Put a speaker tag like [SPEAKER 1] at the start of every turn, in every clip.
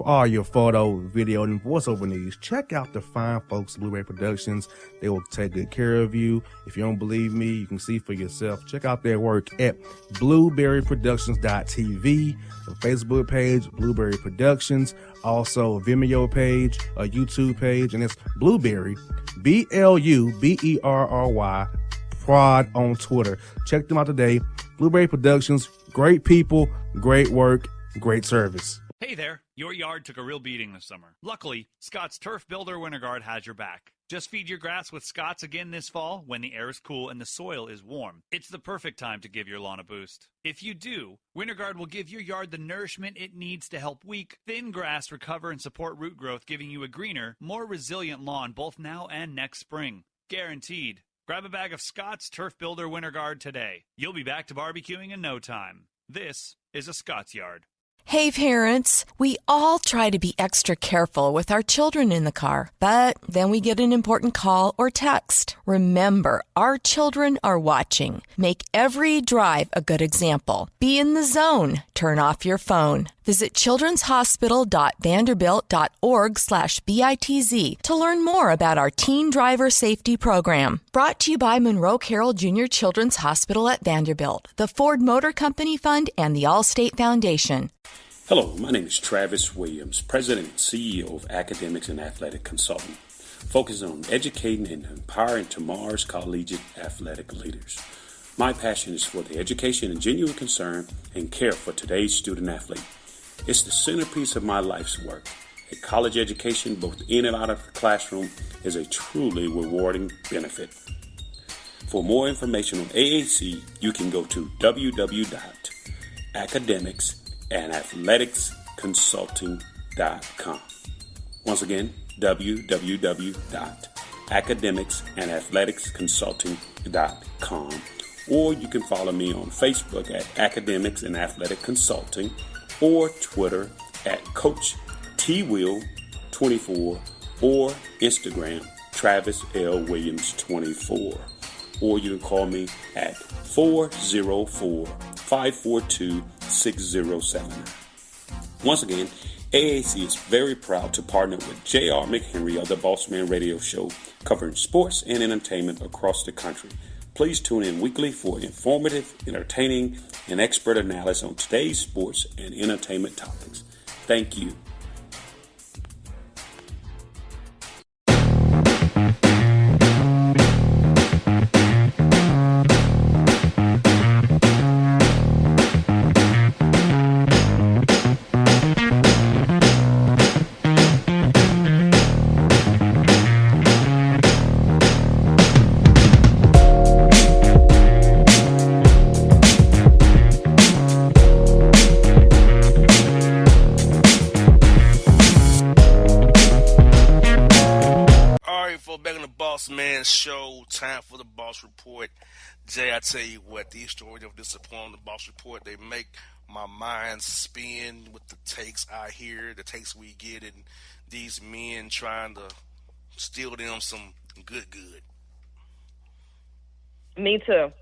[SPEAKER 1] all your photo, video, and voiceover needs, check out the fine folks at Blueberry Productions. They will take good care of you. If you don't believe me, you can see for yourself. Check out their work at blueberryproductions.tv, the Facebook page, Blueberry Productions, also a Vimeo page, a YouTube page, and it's Blueberry, BLUBERRY, Prod on Twitter. Check them out today. Blueberry Productions, great people, great work, great service.
[SPEAKER 2] Hey there, your yard took a real beating this summer. Luckily, Scott's Turf Builder Winter Guard has your back. Just feed your grass with Scott's again this fall when the air is cool and the soil is warm. It's the perfect time to give your lawn a boost. If you do, Winter Guard will give your yard the nourishment it needs to help weak, thin grass recover and support root growth, giving you a greener, more resilient lawn both now and next spring. Guaranteed. Grab a bag of Scott's Turf Builder Winter Guard today. You'll be back to barbecuing in no time. This is a Scott's Yard.
[SPEAKER 3] Hey parents, we all try to be extra careful with our children in the car, but then we get an important call or text. Remember, our children are watching. Make every drive a good example. Be in the zone. Turn off your phone. Visit childrenshospital.vanderbilt.org/BITZ to learn more about our teen driver safety program. Brought to you by Monroe Carroll Jr. Children's Hospital at Vanderbilt, the Ford Motor Company Fund, and the Allstate Foundation.
[SPEAKER 4] Hello, my name is Travis Williams, President and CEO of Academics and Athletic Consulting, focusing on educating and empowering tomorrow's collegiate athletic leaders. My passion is for the education and genuine concern and care for today's student athlete. It's the centerpiece of my life's work. A college education, both in and out of the classroom, is a truly rewarding benefit. For more information on AAC, you can go to www.academicsandathleticsconsulting.com. Once again, www.academicsandathleticsconsulting.com. Or you can follow me on Facebook at Academics and Athletic Consulting, or Twitter at Coach TWill24, or Instagram Travis L. Williams 24. Or you can call me at 404-542-6079. Once again, AAC is very proud to partner with J.R. McHenry of the Bossman Radio Show, covering sports and entertainment across the country. Please tune in weekly for informative, entertaining, and expert analysis on today's sports and entertainment topics. Thank you.
[SPEAKER 5] Bossman Show, time for the Boss Report. Jay, I tell you what, these stories of disappointing the Boss Report, they make my mind spin with the takes I hear, the takes we get, and these men trying to steal them some good.
[SPEAKER 6] Me too.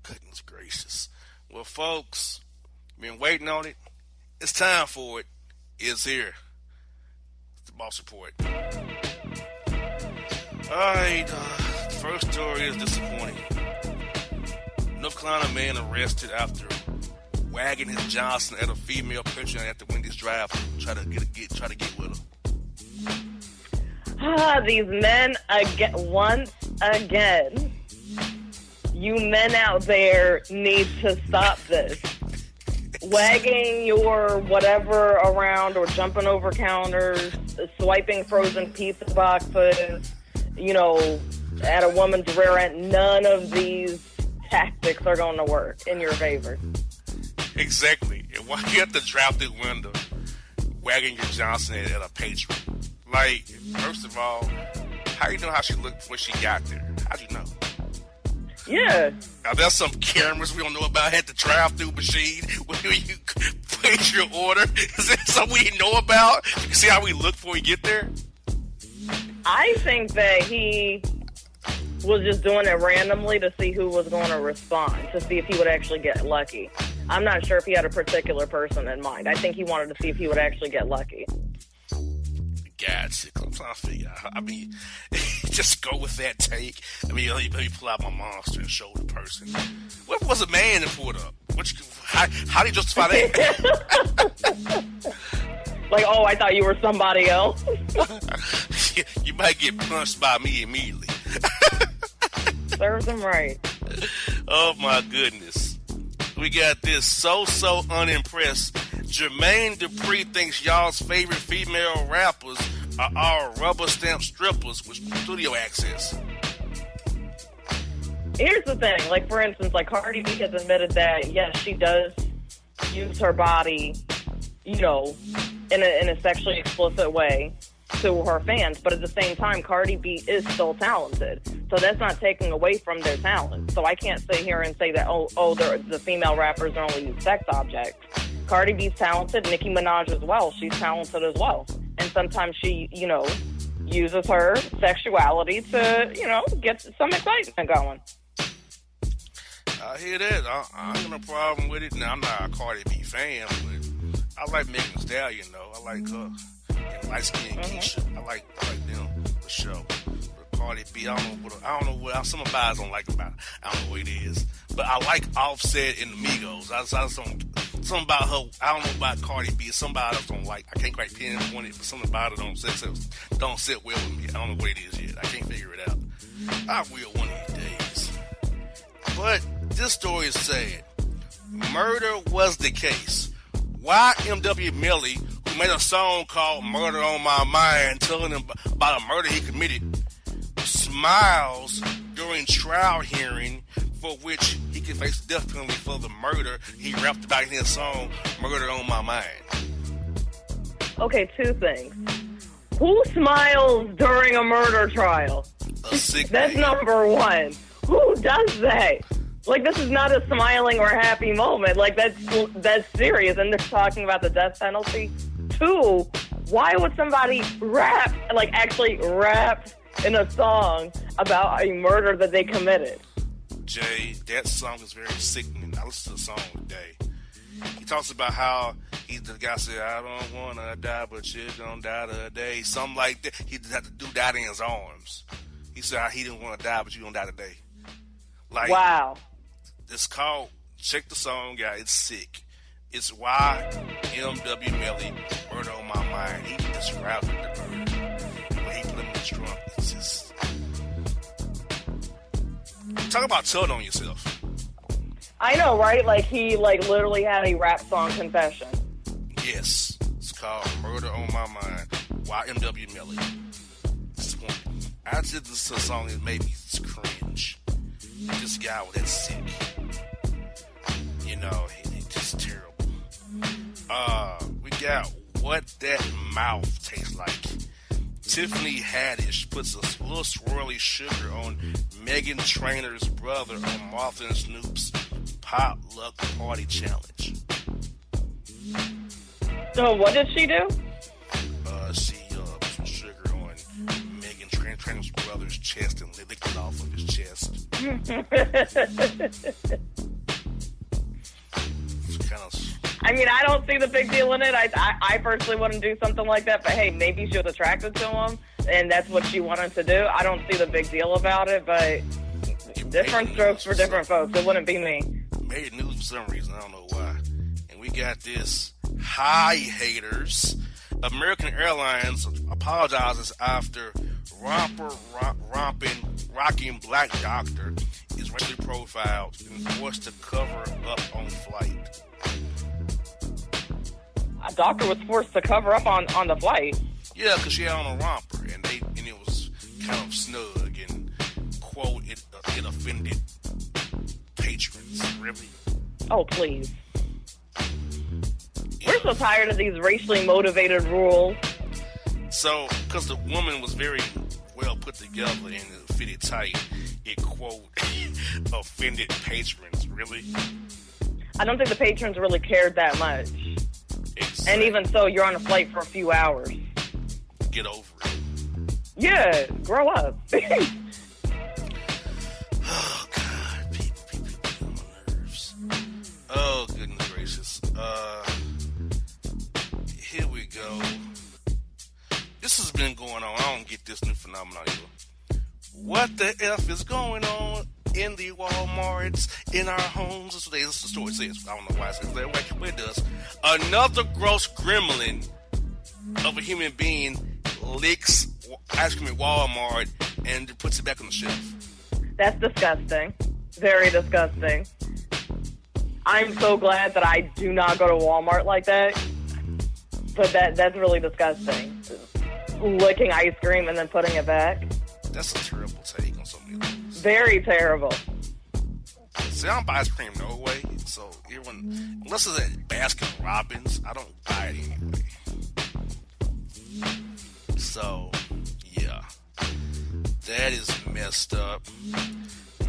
[SPEAKER 5] Goodness gracious. Well, folks, been waiting on it. It's time for it. It's here. It's the Boss Report. Alright, first story is disappointing. North Carolina man arrested after wagging his Johnson at a female patron at the Wendy's drive try to get with her.
[SPEAKER 6] These men once again. You men out there need to stop this. Wagging your whatever around or jumping over counters, swiping frozen pizza boxes, at a woman's rear end, none of these tactics are going to work in your favor.
[SPEAKER 5] Exactly. And why you have to drive through window wagging your Johnson at a patron? Like, first of all, how you know how she looked before she got there? How'd you know?
[SPEAKER 6] Yeah.
[SPEAKER 5] Now, there's some cameras we don't know about at the drive-through machine when you place your order. Is that something we know about? You see how we look before we get there?
[SPEAKER 6] I think that he was just doing it randomly to see who was going to respond, to see if he would actually get lucky. I'm not sure if he had a particular person in mind. I think he wanted to see if he would actually get lucky.
[SPEAKER 5] Gotcha. I'm trying to figure out. I mean, just go with that take. I mean, let me pull out my monster and show the person. What was a man that pulled up? How do you justify that?
[SPEAKER 6] Like, oh, I thought you were somebody else.
[SPEAKER 5] You might get punched by me immediately.
[SPEAKER 6] Serves him right.
[SPEAKER 5] Oh, my goodness. We got this so unimpressed. Jermaine Dupri thinks y'all's favorite female rappers are all rubber stamp strippers with studio access.
[SPEAKER 6] Here's the thing. Like, for instance, like Cardi B has admitted that, yes, she does use her body, you know, in a sexually explicit way to her fans. But at the same time, Cardi B is still talented. So that's not taking away from their talent. So I can't sit here and say that, the female rappers are only sex objects. Cardi B's talented. Nicki Minaj as well. She's talented as well. And sometimes she, you know, uses her sexuality to, you know, get some excitement going.
[SPEAKER 5] I hear that. I ain't no problem with it. Now, I'm not a Cardi B fan, but I like Megan Thee Stallion, though. I like her. And Light Skin Keisha. I like them for sure. But Cardi B, I don't know what some of guys don't like about it. I don't know what it is. But I like Offset and the Migos. I just don't. Something about her, I don't know about Cardi B. Somebody else don't like. I can't quite pinpoint it, but something about it don't sit well with me. I don't know what it is yet. I can't figure it out. I will one of these days. But this story is sad. Murder was the case. Why M.W. Millie, who made a song called Murder on My Mind, telling him about a murder he committed, smiles during trial hearing for which he could face the death penalty for the murder he rapped about in his song, Murder on My Mind.
[SPEAKER 6] Okay, two things. Who smiles during a murder trial?
[SPEAKER 5] A sick
[SPEAKER 6] That's
[SPEAKER 5] man.
[SPEAKER 6] number one. Who does that? Like, this is not a smiling or happy moment. Like, that's serious, and they're talking about the death penalty. Two, why would somebody actually rap in a song about a murder that they committed?
[SPEAKER 5] Jay, that song is very sickening. I listened to the song today. He talks about how the guy said, I don't want to die, but you're going to die today. Something like that. He had to do that in his arms. He said he didn't want to die, but you're going to die today. Like,
[SPEAKER 6] wow.
[SPEAKER 5] It's called, check the song out, it's sick. It's why M.W. Millie, Murder on My Mind. He described the murder. When he put him in the trunk, it's just... Talk about telling on yourself.
[SPEAKER 6] I know, right? Like, he, literally had a rap song confession.
[SPEAKER 5] Yes. It's called Murder on My Mind. Why M.W. Millie. I did this song that made me cringe. This guy was that sick. You know, he's just terrible. We got What That Mouth Tastes Like. Tiffany Haddish puts a little swirly sugar on Megan Trainor's brother on Martha and Snoop's potluck party challenge.
[SPEAKER 6] So what did she do?
[SPEAKER 5] She put some sugar on Megan Trainor's brother's chest and licked it off of his chest.
[SPEAKER 6] I mean, I don't see the big deal in it. I personally wouldn't do something like that, but hey, maybe she was attracted to him, and that's what she wanted to do. I don't see the big deal about it, but different strokes for different folks. It wouldn't be me.
[SPEAKER 5] Made news for some reason. I don't know why. And we got this. Hi, haters. American Airlines apologizes after rocking black doctor is racially profiled and forced to cover up on flight.
[SPEAKER 6] A doctor was forced to cover up on the flight.
[SPEAKER 5] Yeah, because she had on a romper, and it was kind of snug, and quote, it offended patrons. Really?
[SPEAKER 6] Oh, please. We're so tired of these racially motivated rules.
[SPEAKER 5] So, because the woman was very well put together and it fitted tight, it, quote, offended patrons. Really?
[SPEAKER 6] I don't think the patrons really cared that much.
[SPEAKER 5] Exactly.
[SPEAKER 6] And even so, you're on a flight for a few hours.
[SPEAKER 5] Get over it.
[SPEAKER 6] Yeah, grow up.
[SPEAKER 5] Oh, God. People on my nerves. Oh, goodness Here we go. This has been going on. I don't get this new phenomenon either. What the F is going on in the Walmarts, in our homes? That's what the story says. I don't know why it says that way, but it does. Another gross gremlin of a human being licks ice cream at Walmart and puts it back on the shelf.
[SPEAKER 6] That's disgusting. Very disgusting. I'm so glad that I do not go to Walmart like that. But that's really disgusting. Licking ice cream and then putting it back.
[SPEAKER 5] That's a terrible take on so many things.
[SPEAKER 6] Very terrible.
[SPEAKER 5] See, I don't buy ice cream no way. So unless it's at Baskin Robbins, I don't buy it anyway. So, yeah. That is messed up.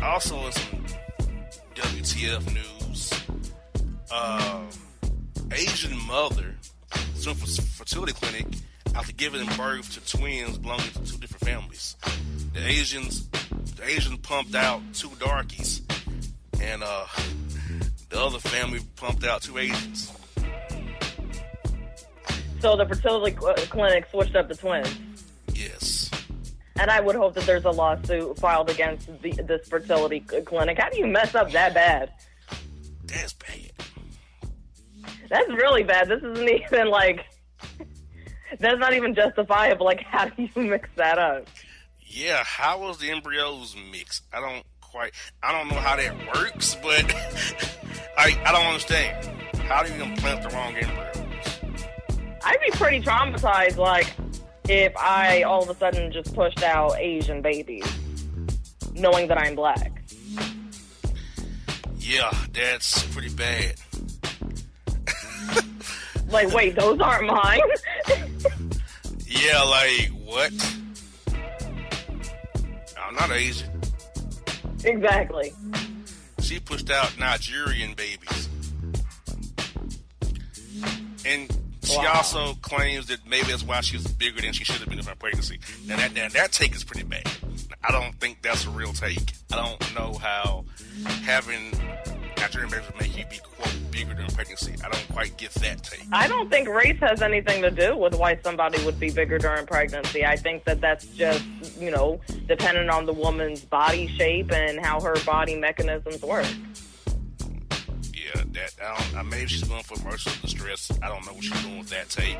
[SPEAKER 5] Also, in some WTF news, Asian mother sued for fertility clinic after giving birth to twins belonging to two different families. The Asian pumped out two darkies, and the other family pumped out two Asians.
[SPEAKER 6] So the fertility clinic switched up the twins.
[SPEAKER 5] Yes.
[SPEAKER 6] And I would hope that there's a lawsuit filed against this fertility clinic. How do you mess up that bad?
[SPEAKER 5] That's bad.
[SPEAKER 6] That's really bad. This isn't even like... That's not even justifiable. Like, how do you mix that up?
[SPEAKER 5] Yeah, how was the embryos mixed? I don't know how that works, but I don't understand. How do you implant the wrong embryos?
[SPEAKER 6] I'd be pretty traumatized, like, if I all of a sudden just pushed out Asian babies, knowing that I'm black.
[SPEAKER 5] Yeah, that's pretty bad.
[SPEAKER 6] Like, wait, those aren't mine?
[SPEAKER 5] Yeah, like, what? I'm not Asian.
[SPEAKER 6] Exactly.
[SPEAKER 5] She pushed out Nigerian babies. And she also claims that maybe that's why she was bigger than she should have been in her pregnancy. Now that take is pretty bad. I don't think that's a real take. I don't know how having Nigerian babies would make you be, quote, bigger than pregnancy. I don't quite get that take.
[SPEAKER 6] I don't think race has anything to do with why somebody would be bigger during pregnancy. I think that that's just, dependent on the woman's body shape and how her body mechanisms work.
[SPEAKER 5] Maybe she's going for emotional distress. I don't know what she's doing with that take.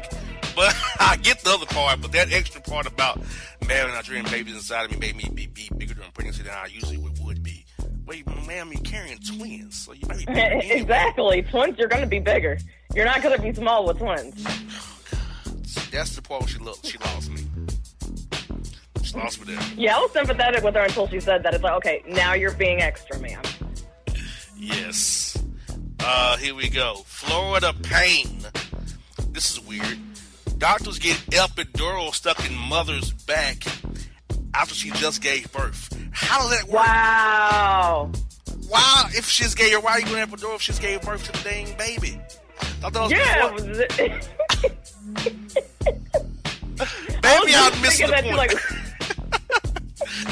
[SPEAKER 5] But I get the other part, but that extra part about marrying Nigerian babies inside of me made me be bigger during pregnancy than I usually would be. Wait, ma'am, you're carrying twins, so you might be bigger anyway.
[SPEAKER 6] Exactly. Twins, you're going to be bigger. You're not going to be small with twins.
[SPEAKER 5] Oh, God. See, that's the part where she lost me. She lost me there.
[SPEAKER 6] Yeah, I was sympathetic with her until she said that. It's like, okay, now you're being extra, ma'am.
[SPEAKER 5] Yes. Here we go. Florida pain. This is weird. Doctors get epidural stuck in mother's back after she just gave birth. How does that work?
[SPEAKER 6] Wow.
[SPEAKER 5] Why, if she just gave her, why are you going to epidural if she just gave birth to the dang baby? Baby, I'm missing the point.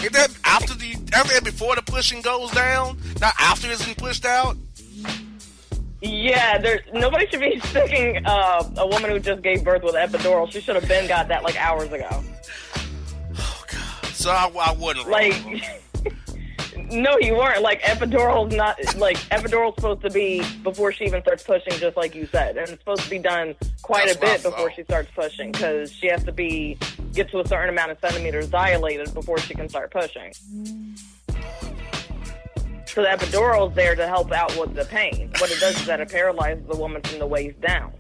[SPEAKER 5] Is that after before the pushing goes down? Not after it's been pushed out?
[SPEAKER 6] Yeah, nobody should be sticking a woman who just gave birth with epidural. She should have got that like hours ago.
[SPEAKER 5] Oh, God. So I wasn't wrong.
[SPEAKER 6] Like, no, you weren't. Like, epidural's supposed to be before she even starts pushing, just like you said. And it's supposed to be done quite a bit before she starts pushing, because she has to get to a certain amount of centimeters dilated before she can start pushing. So the epidural's there to help out with the pain. What it does is that it paralyzes the woman from the waist down.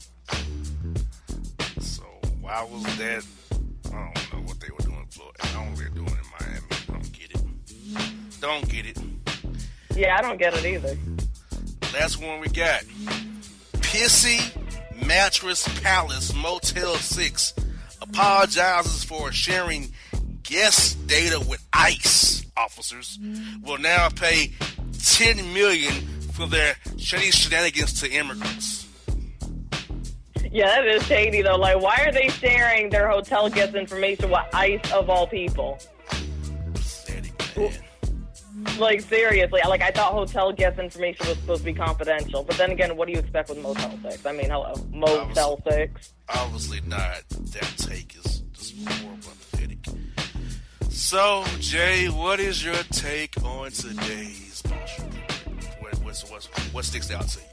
[SPEAKER 5] So why was that? I don't know what they were doing in Florida. I don't know what they're doing in Miami. Don't get it.
[SPEAKER 6] Yeah, I don't get it either.
[SPEAKER 5] Last one we got. Pissy Mattress Palace Motel 6 apologizes for sharing guest data with ICE officers. Will now pay $10 million for their shady shenanigans to immigrants.
[SPEAKER 6] Yeah, that is shady though. Like, why are they sharing their hotel guest information with ICE of all people?
[SPEAKER 5] Pathetic, man.
[SPEAKER 6] Like, seriously, like, I thought hotel guest information was supposed to be confidential. But then again, what do you expect with Motel 6? I mean, hello, Motel 6.
[SPEAKER 5] Obviously not. That take is just more pathetic. So, Jay, what is your take on today's Boss Report? What sticks out to you?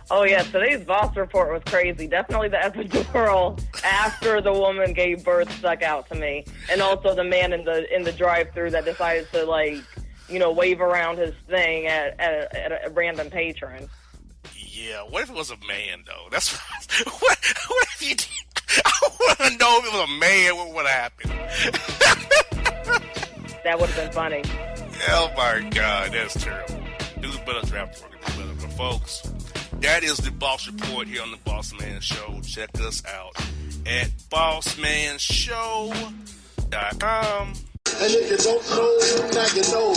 [SPEAKER 6] Oh, yeah, today's Boss Report was crazy. Definitely the epidural after the woman gave birth stuck out to me. And also the man in the drive-thru that decided to, like, you know, wave around his thing at a random patron.
[SPEAKER 5] Yeah, what if it was a man, though? That's what if you did? I want to know if it was a man, what would happen?
[SPEAKER 6] That would have been funny.
[SPEAKER 5] Oh, my God, that's terrible. Dudes better draft work. But folks, that is the Boss Report here on the Bossman Show. Check us out at bossmanshow.com.
[SPEAKER 7] And if you don't know, now you know.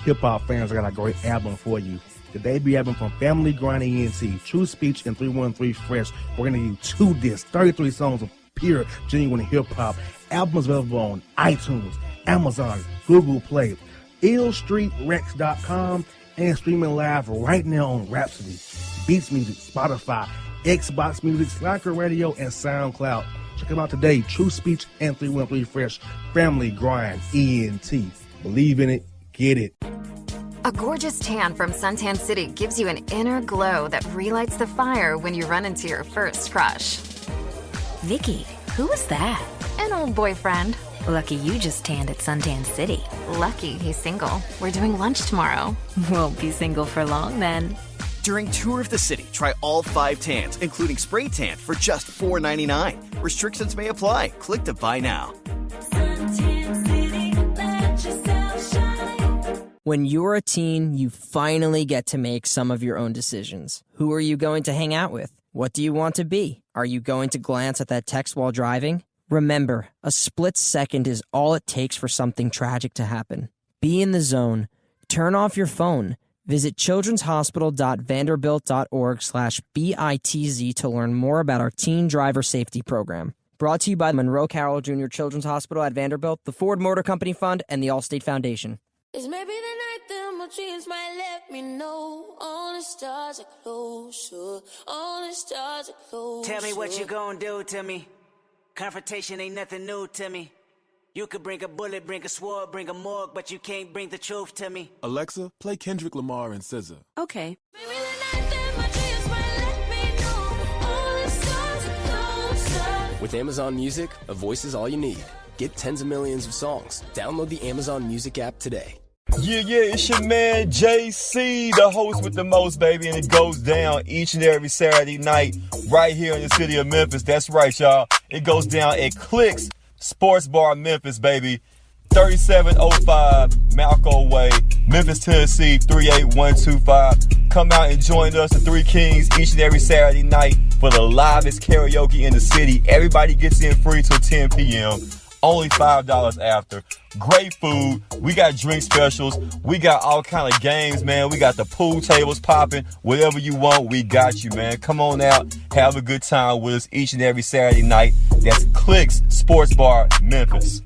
[SPEAKER 1] Hip-hop fans, I got a great album for you. The debut album from Family Grind ENT, True Speech and 313 Fresh. We're going to give you 2 discs, 33 songs of pure, genuine hip-hop. Albums available on iTunes, Amazon, Google Play, illstreetrex.com, and streaming live right now on Rhapsody, Beats Music, Spotify, Xbox Music, Slacker Radio, and SoundCloud. Check them out today, True Speech and 313 Fresh, Family Grind ENT. Believe in it, get it.
[SPEAKER 8] A gorgeous tan from Suntan City gives you an inner glow that relights the fire when you run into your first crush.
[SPEAKER 9] Vicky, who was that?
[SPEAKER 8] An old boyfriend.
[SPEAKER 9] Lucky you just tanned at Suntan City.
[SPEAKER 8] Lucky he's single. We're doing lunch tomorrow.
[SPEAKER 9] Won't be single for long then.
[SPEAKER 10] During Tour of the City, try all 5 tans, including spray tan, for just $4.99. Restrictions may apply. Click to buy now.
[SPEAKER 11] Suntan City, let yourself shine.
[SPEAKER 12] When you're a teen, you finally get to make some of your own decisions. Who are you going to hang out with? What do you want to be? Are you going to glance at that text while driving? Remember, a split second is all it takes for something tragic to happen. Be in the zone. Turn off your phone. Visit childrenshospital.vanderbilt.org/BITZ to learn more about our teen driver safety program. Brought to you by Monroe Carroll Jr. Children's Hospital at Vanderbilt, the Ford Motor Company Fund, and the Allstate Foundation.
[SPEAKER 11] It's maybe the night that my dreams might let me know. All the stars are closer. All the stars are closer.
[SPEAKER 13] Tell me what you gonna do to me. Confrontation ain't nothing new to me. You could bring a bullet, bring a sword, bring a morgue, but you can't bring the truth to me.
[SPEAKER 14] Alexa, play Kendrick Lamar and SZA.
[SPEAKER 11] Okay. Maybe the night that my dreams might let me know. All the stars are closer.
[SPEAKER 15] With Amazon Music, a voice is all you need. Get tens of millions of songs. Download the Amazon Music app today.
[SPEAKER 16] Yeah, it's your man JC, the host with the most, baby, and it goes down each and every Saturday night right here in the city of Memphis. That's right, y'all. It goes down at Clicks Sports Bar Memphis, baby. 3705 Malco Way, Memphis, Tennessee, 38125. Come out and join us, the Three Kings, each and every Saturday night for the livest karaoke in the city. Everybody gets in free till 10 p.m. Only $5 after. Great food. We got drink specials. We got all kind of games, man. We got the pool tables popping. Whatever you want, we got you, man. Come on out. Have a good time with us each and every Saturday night. That's Clicks Sports Bar, Memphis.